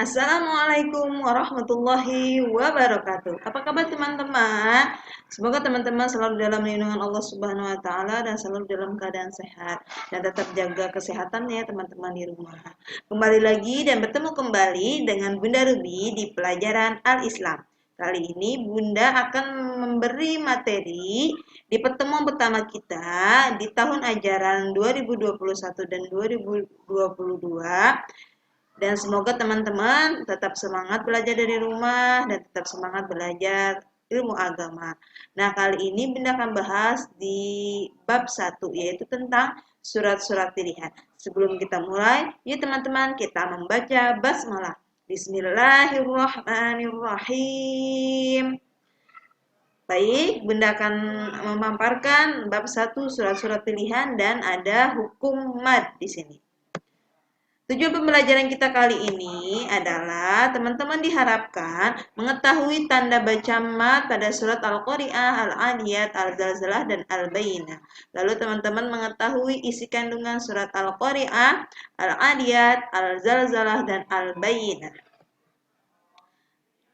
Assalamualaikum warahmatullahi wabarakatuh. Apa kabar teman-teman? Semoga teman-teman selalu dalam lindungan Allah Subhanahu wa taala dan selalu dalam keadaan sehat dan tetap jaga kesehatan ya teman-teman di rumah. Kembali lagi dan bertemu kembali dengan Bunda Ruby di pelajaran Al-Islam. Kali ini Bunda akan memberi materi di pertemuan pertama kita di tahun ajaran 2021 dan 2022. Dan semoga teman-teman tetap semangat belajar dari rumah dan tetap semangat belajar ilmu agama. Nah, kali ini Bunda akan bahas di bab 1, yaitu tentang surat-surat pilihan. Sebelum kita mulai, yuk teman-teman kita membaca basmalah. Bismillahirrahmanirrahim. Baik, Bunda akan memaparkan bab 1 surat-surat pilihan dan ada hukum mad di sini. Tujuan pembelajaran kita kali ini adalah teman-teman diharapkan mengetahui tanda baca mad pada surat Al-Qari'ah, Al-Adiyat, Al-Zalzalah, dan Al-Bayyinah. Lalu teman-teman mengetahui isi kandungan surat Al-Qari'ah, Al-Adiyat, Al-Zalzalah, dan Al-Bayyinah.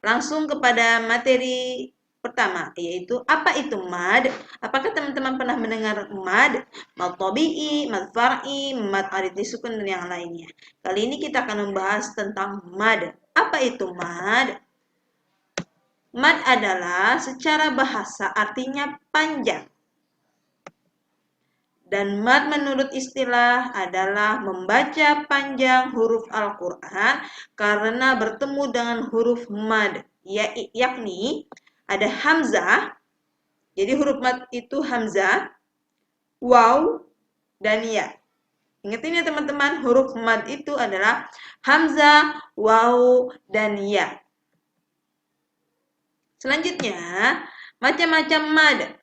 Langsung kepada materi pertama, yaitu apa itu mad? Apakah teman-teman pernah mendengar mad? Mad tabi'i, mad far'i, mad arid disukun, dan yang lainnya. Kali ini kita akan membahas tentang mad. Apa itu mad? Mad adalah secara bahasa artinya panjang. Dan mad menurut istilah adalah membaca panjang huruf Al-Quran karena bertemu dengan huruf mad, yakni ada hamzah, jadi huruf mad itu hamzah, waw, dan ya. Ingat ini ya teman-teman, huruf mad itu adalah hamzah, waw, dan ya. Selanjutnya, macam-macam mad.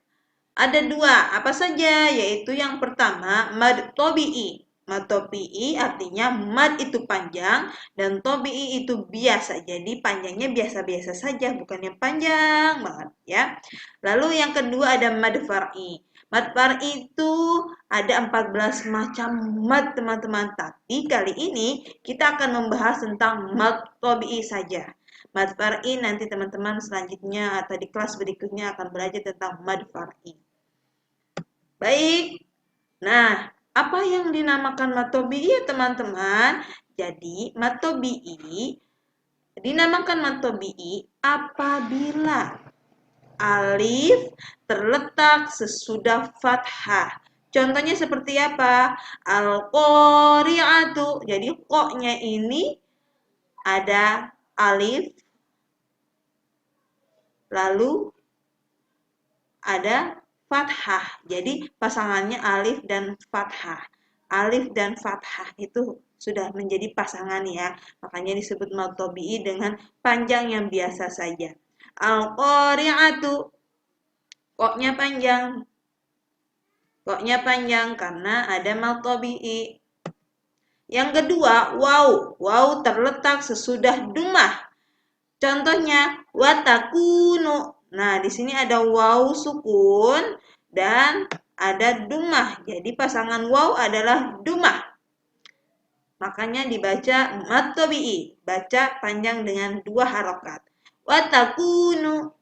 Ada dua, apa saja? Yaitu yang pertama, mad tobi'i. Mad tobi'i artinya mad itu panjang dan tobi'i itu biasa. Jadi panjangnya biasa-biasa saja, bukan yang panjang banget ya. Lalu yang kedua ada mad far'i. Mad far'i itu ada 14 macam mad teman-teman. Tapi kali ini kita akan membahas tentang mad tobi'i saja. Mad far'i nanti teman-teman selanjutnya atau di kelas berikutnya akan belajar tentang mad far'i. Baik, nah apa yang dinamakan mad tobi'i ya teman-teman? Jadi mad tobi'i dinamakan mad tobi'i apabila alif terletak sesudah fathah. Contohnya seperti apa? Al-qari'atu. Jadi ko-nya ini ada alif, lalu ada fathah. Jadi pasangannya alif dan fathah. Alif dan fathah itu sudah menjadi pasangan ya. Makanya disebut mad tobi'i dengan panjang yang biasa saja. Al-qari'atu. Koknya panjang. Koknya panjang karena ada mad tobi'i. Yang kedua, waw. Waw terletak sesudah dumah. Contohnya watakunu. Nah, di sini ada waw sukun dan ada dumah. Jadi pasangan waw adalah dumah. Makanya dibaca mad tobi'i, baca panjang dengan 2 harokat. Watakunu.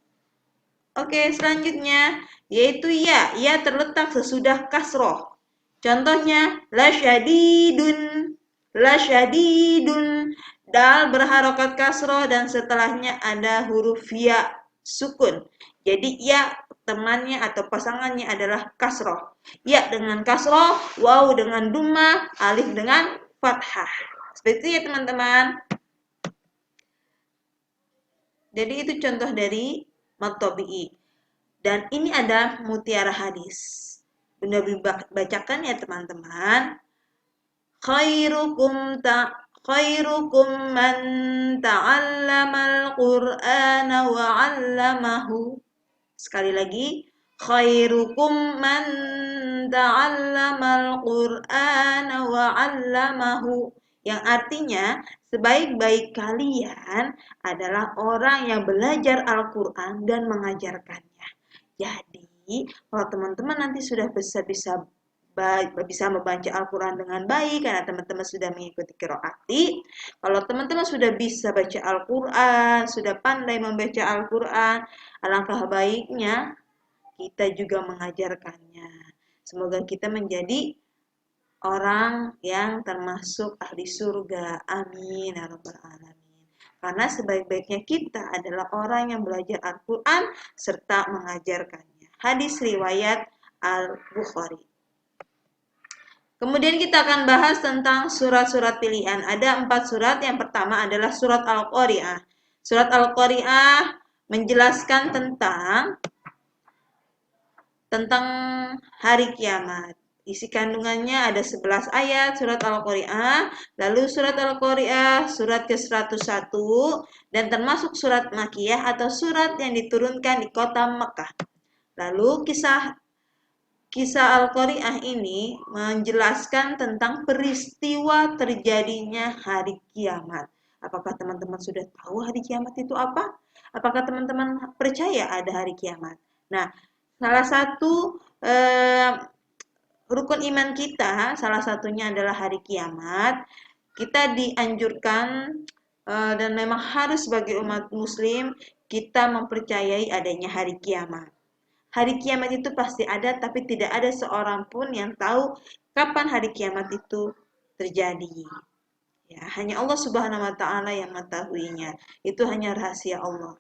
Oke, selanjutnya yaitu ya. Ya terletak sesudah kasroh. Contohnya la syadidun. La syadidun. Dal berharokat kasroh dan setelahnya ada huruf ya sukun. Jadi ya temannya atau pasangannya adalah kasroh. Ya dengan kasroh, waw dengan dumah, alif dengan fathah. Seperti itu ya teman-teman. Jadi itu contoh dari mad tobi'i. Dan ini ada mutiara hadis. Bunda bacakan ya teman-teman. Khairukum man ta'allamal Qur'ana wa 'allamahu. Sekali lagi, khairukum man ta'allamal Qur'ana wa 'allamahu. Yang artinya, sebaik-baik kalian adalah orang yang belajar Al-Qur'an dan mengajarkannya. Jadi, kalau teman-teman nanti sudah bisa bisa membaca Al-Quran dengan baik karena teman-teman sudah mengikuti qiraati. Kalau teman-teman sudah bisa baca Al-Quran, sudah pandai membaca Al-Quran, alangkah baiknya kita juga mengajarkannya. Semoga kita menjadi orang yang termasuk ahli surga. Amin ya rabbal alamin. Karena sebaik-baiknya kita adalah orang yang belajar Al-Quran serta mengajarkannya. Hadis riwayat Al-Bukhari. Kemudian kita akan bahas tentang surat-surat pilihan. Ada 4 surat. Yang pertama adalah surat Al-Qari'ah. Surat Al-Qari'ah menjelaskan tentang hari kiamat. Isi kandungannya ada 11 ayat surat Al-Qari'ah, lalu surat Al-Qari'ah surat ke-101 dan termasuk surat Makkiyah atau surat yang diturunkan di kota Mekah. Lalu kisah Al-Qari'ah ini menjelaskan tentang peristiwa terjadinya hari kiamat. Apakah teman-teman sudah tahu hari kiamat itu apa? Apakah teman-teman percaya ada hari kiamat? Nah, salah satu rukun iman kita, salah satunya adalah hari kiamat. Kita dianjurkan dan memang harus sebagai umat muslim kita mempercayai adanya hari kiamat. Hari kiamat itu pasti ada, tapi tidak ada seorang pun yang tahu kapan hari kiamat itu terjadi. Ya, hanya Allah Subhanahu wa taala yang mengetahuinya. Itu hanya rahasia Allah.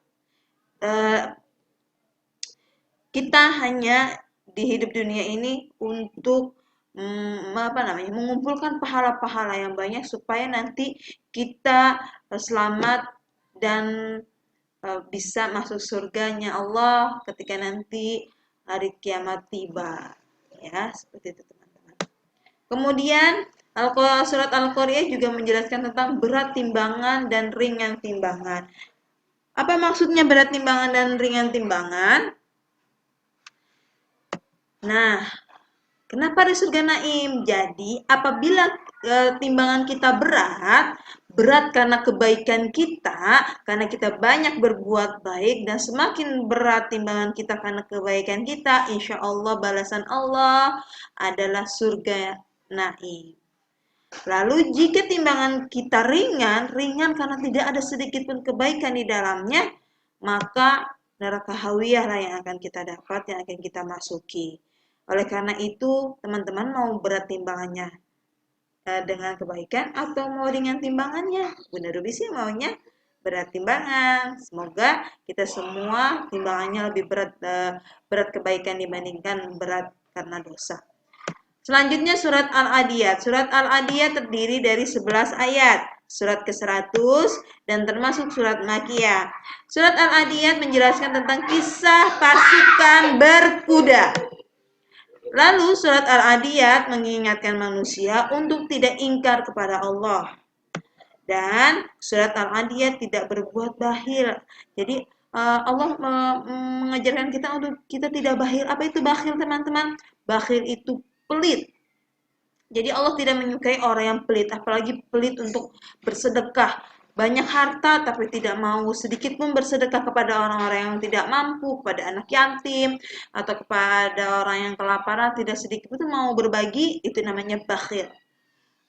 Kita hanya di hidup dunia ini untuk mengumpulkan pahala-pahala yang banyak supaya nanti kita selamat dan bisa masuk surganya Allah ketika nanti hari kiamat tiba. Ya, seperti itu teman-teman. Kemudian surat Al-Qari'ah juga menjelaskan tentang berat timbangan dan ringan timbangan. Apa maksudnya berat timbangan dan ringan timbangan? Nah, kenapa di surga Naim? Jadi, apabila timbangan kita berat karena kebaikan kita, karena kita banyak berbuat baik, dan semakin berat timbangan kita karena kebaikan kita, insya Allah balasan Allah adalah surga Naim. Lalu jika timbangan kita ringan karena tidak ada sedikit pun kebaikan di dalamnya, maka neraka hawiyah lah yang akan kita dapat, yang akan kita masuki. Oleh karena itu, teman-teman mau berat timbangannya dengan kebaikan atau mau ringan timbangannya? Bunda Ruby sih maunya berat timbangan. Semoga kita semua timbangannya lebih berat kebaikan dibandingkan berat karena dosa. Selanjutnya surat Al-Adiyat. Surat Al-Adiyat terdiri dari 11 ayat. Surat ke-100 dan termasuk surat Makkiyah. Surat Al-Adiyat menjelaskan tentang kisah pasukan berkuda. Lalu surat Al-Adiyat mengingatkan manusia untuk tidak ingkar kepada Allah. Dan surat Al-Adiyat tidak berbuat bakhil. Jadi Allah mengajarkan kita untuk kita tidak bakhil. Apa itu bakhil teman-teman? Bakhil itu pelit. Jadi Allah tidak menyukai orang yang pelit, apalagi pelit untuk bersedekah. Banyak harta tapi tidak mau sedikit pun bersedekah kepada orang-orang yang tidak mampu, kepada anak yatim, atau kepada orang yang kelaparan, tidak sedikit pun mau berbagi, itu namanya bakhil.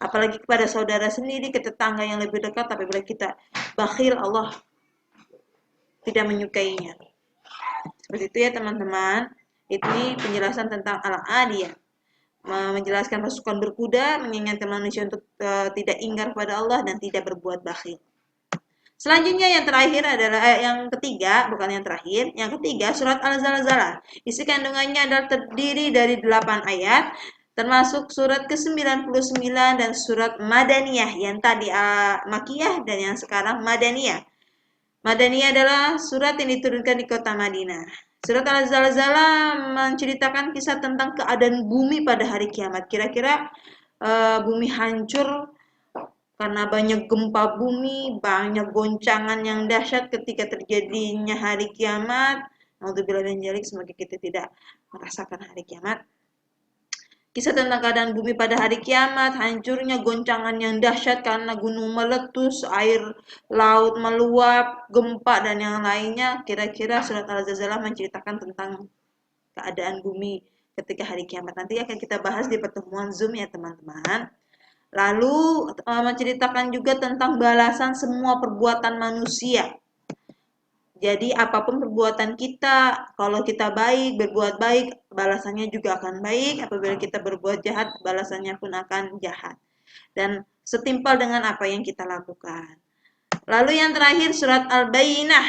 Apalagi kepada saudara sendiri, ke tetangga yang lebih dekat, tapi bila kita bakhil, Allah tidak menyukainya. Seperti itu ya teman-teman. Ini penjelasan tentang Al-Adiyah. Menjelaskan pasukan berkuda, mengingatkan manusia untuk tidak ingkar kepada Allah dan tidak berbuat bakhil. Selanjutnya yang terakhir adalah yang ketiga, bukan yang terakhir. Yang ketiga surat Al-Zalzalah. Isi kandungannya adalah terdiri dari 8 ayat, termasuk surat ke-99 dan surat Madaniyah yang tadi Makkiyah dan yang sekarang Madaniyah. Madaniyah adalah surat yang diturunkan di kota Madinah. Surat Al-Zalzalah menceritakan kisah tentang keadaan bumi pada hari kiamat. Kira-kira bumi hancur karena banyak gempa bumi, banyak goncangan yang dahsyat ketika terjadinya hari kiamat. Naudzubillah min dzalik, semoga kita tidak merasakan hari kiamat. Kisah tentang keadaan bumi pada hari kiamat, hancurnya goncangan yang dahsyat karena gunung meletus, air laut meluap, gempa dan yang lainnya. Kira-kira surat Al-Zalzalah menceritakan tentang keadaan bumi ketika hari kiamat. Nanti akan kita bahas di pertemuan Zoom ya teman-teman. Lalu menceritakan juga tentang balasan semua perbuatan manusia. Jadi apapun perbuatan kita, kalau kita baik, berbuat baik, balasannya juga akan baik. Apabila kita berbuat jahat, balasannya pun akan jahat. Dan setimpal dengan apa yang kita lakukan. Lalu yang terakhir surat Al-Bayyinah.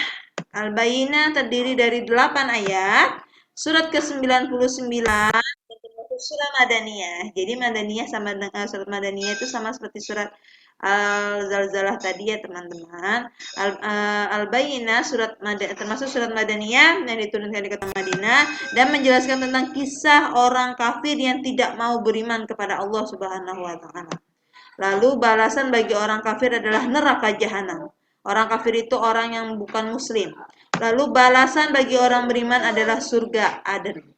Al-Bayyinah terdiri dari 8 ayat. Surat ke-99 surat Madaniyah. Jadi Madaniyah sama dengan surat Madaniyah itu sama seperti surat Al-Zalzalah tadi ya teman-teman. Al-Bayyinah termasuk surat Madaniyah yang diturunkan di kota Madinah dan menjelaskan tentang kisah orang kafir yang tidak mau beriman kepada Allah Subhanahu wa taala. Lalu balasan bagi orang kafir adalah neraka jahanam. Orang kafir itu orang yang bukan muslim. Lalu balasan bagi orang beriman adalah surga Aden.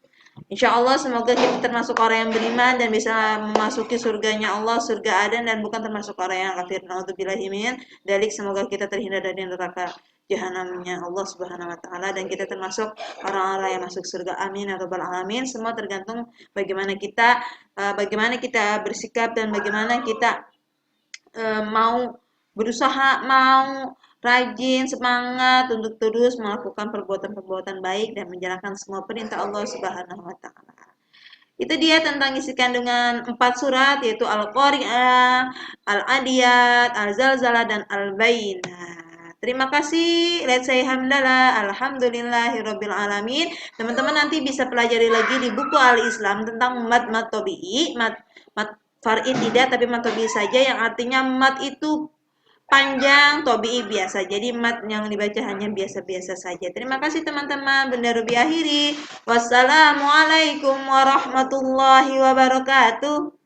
Insya Allah semoga kita termasuk orang yang beriman dan bisa memasuki surganya Allah, surga Aden, dan bukan termasuk orang yang kafir. Nauzubillahi min dzalik. Semoga kita terhindar dari neraka jahanamnya Allah Subhanahu wa taala dan kita termasuk orang-orang yang masuk surga. Amin ya rabbal alamin. Semua tergantung bagaimana kita bersikap dan bagaimana kita mau berusaha, mau rajin, semangat untuk terus melakukan perbuatan-perbuatan baik dan menjalankan semua perintah Allah Subhanahu wa taala. Itu dia tentang isi kandungan 4 surat yaitu Al-Qari'ah, Al-Adiyat, Al-Zalzalah dan Al-Bayyinah. Terima kasih. Let's say hamdalah. Alhamdulillahirabbil alamin. Teman-teman nanti bisa pelajari lagi di buku Al-Islam tentang mat tabi'i, mat far'i tidak tapi mat tabi'i saja yang artinya mat itu panjang, tobi'i biasa. Jadi mat yang dibaca hanya biasa-biasa saja. Terima kasih teman-teman. Bunda Ruby akhiri. Wassalamualaikum warahmatullahi wabarakatuh.